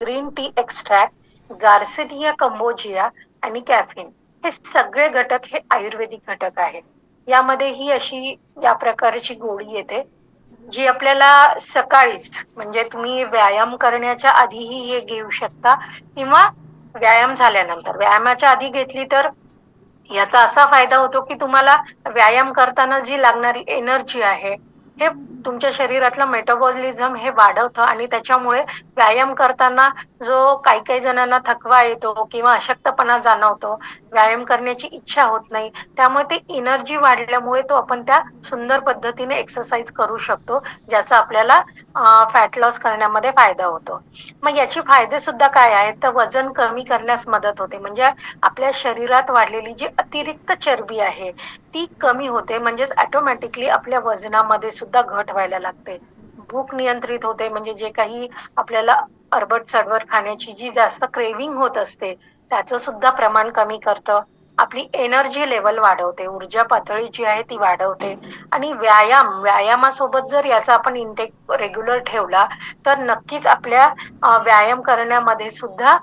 Green tea extract, garcinia cambogia आणि caffeine हे सगळे घटक हे आयुर्वेदिक घटक आहेत. यामध्ये ही अशी या प्रकारची गोळी येते, जी आपल्याला सकाळीच म्हणजे तुम्ही व्यायाम करण्याच्या आधीही हे घेऊ शकता किंवा व्यायाम झाल्यानंतर. व्यायामाच्या आधी घेतली तर याचा असा फायदा होतो, की तुम्हाला व्यायाम करताना जी लागणारी एनर्जी आहे, हे तुमच्या शरीरातलं मेटाबॉलिझम हे वाढवतं आणि त्याच्यामुळे व्यायाम करताना जो काही-काही जणांना थकवा येतो किंवा अशक्तपणा जाणवतो, व्यायाम करण्याची इच्छा होत नाही. त्यामुळे ते एनर्जी वाढल्यामुळे तो आपण त्या सुंदर पद्धतीने एक्सरसाइज करू शकतो, ज्याचा आपल्याला फॅट लॉस करण्यामध्ये फायदा होतो. मग याचे फायदे सुद्धा काय आहेत, तर वजन कमी करण्यास मदत होते. म्हणजे आपल्या शरीरात वाढलेली जी अतिरिक्त चरबी आहे, ती कमी होते. म्हणजेच ऑटोमॅटिकली आपल्या वजनामध्ये सुद्धा घट व्हायला लागते. भूक नियंत्रित होते, म्हणजे जे काही आपल्याला अरबट-चरबट खाण्याची जी जास्त क्रेव्हिंग होत असते, त्याचं सुद्धा प्रमाण कमी करतं. आपली एनर्जी लेव्हल वाढवते, ऊर्जा पातळी जी आहे ती वाढवते आणि व्यायामासोबत जर याचा आपण इंटेक रेग्युलर ठेवला, तर नक्कीच आपल्या व्यायाम करण्यामध्ये सुद्धा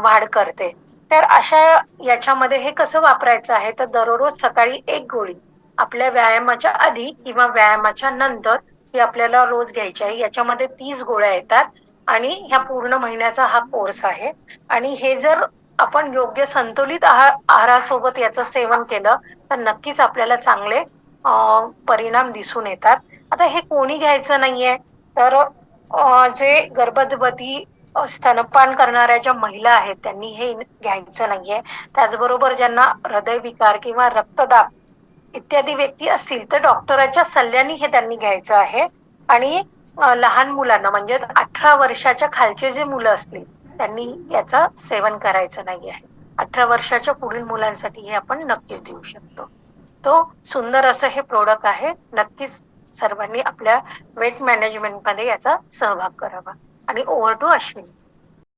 वाढ करते. तर अशा याच्यामध्ये हे कसं वापरायचं आहे, तर दररोज सकाळी 1 गोळी आपल्या व्यायामाच्या आधी किंवा व्यायामाच्या नंतर ही आपल्याला रोज घ्यायची आहे. याच्यामध्ये 30 गोळ्या येतात आणि ह्या पूर्ण महिन्याचा हा कोर्स आहे आणि हे जर आपण योग्य संतुलित आहारासोबत याचं सेवन केलं, तर नक्कीच आपल्याला चांगले परिणाम दिसून येतात. आता हे कोणी घ्यायचं नाहीये, तर जे गर्भवती स्तनपान करणाऱ्या ज्या महिला आहेत, त्यांनी हे घ्यायचं नाहीये. त्याचबरोबर ज्यांना हृदयविकार किंवा रक्तदाब इत्यादी व्यक्ती असतील, तर डॉक्टरांच्या सल्ल्याने हे त्यांनी घ्यायचं आहे आणि लहान मुलांना म्हणजे 18 वर्षाच्या खालचे जे मुलं असतील, त्यांनी याचं सेवन करायचं नाही आहे. 18 वर्षाच्या पुढील मुलांसाठी हे आपण नक्कीच देऊ शकतो. तो सुंदर असं हे प्रॉडक्ट आहे. नक्कीच सर्वांनी आपल्या वेट मॅनेजमेंटमध्ये याचा सहभाग करावा. आणि ओव्हर टू अश्विनी.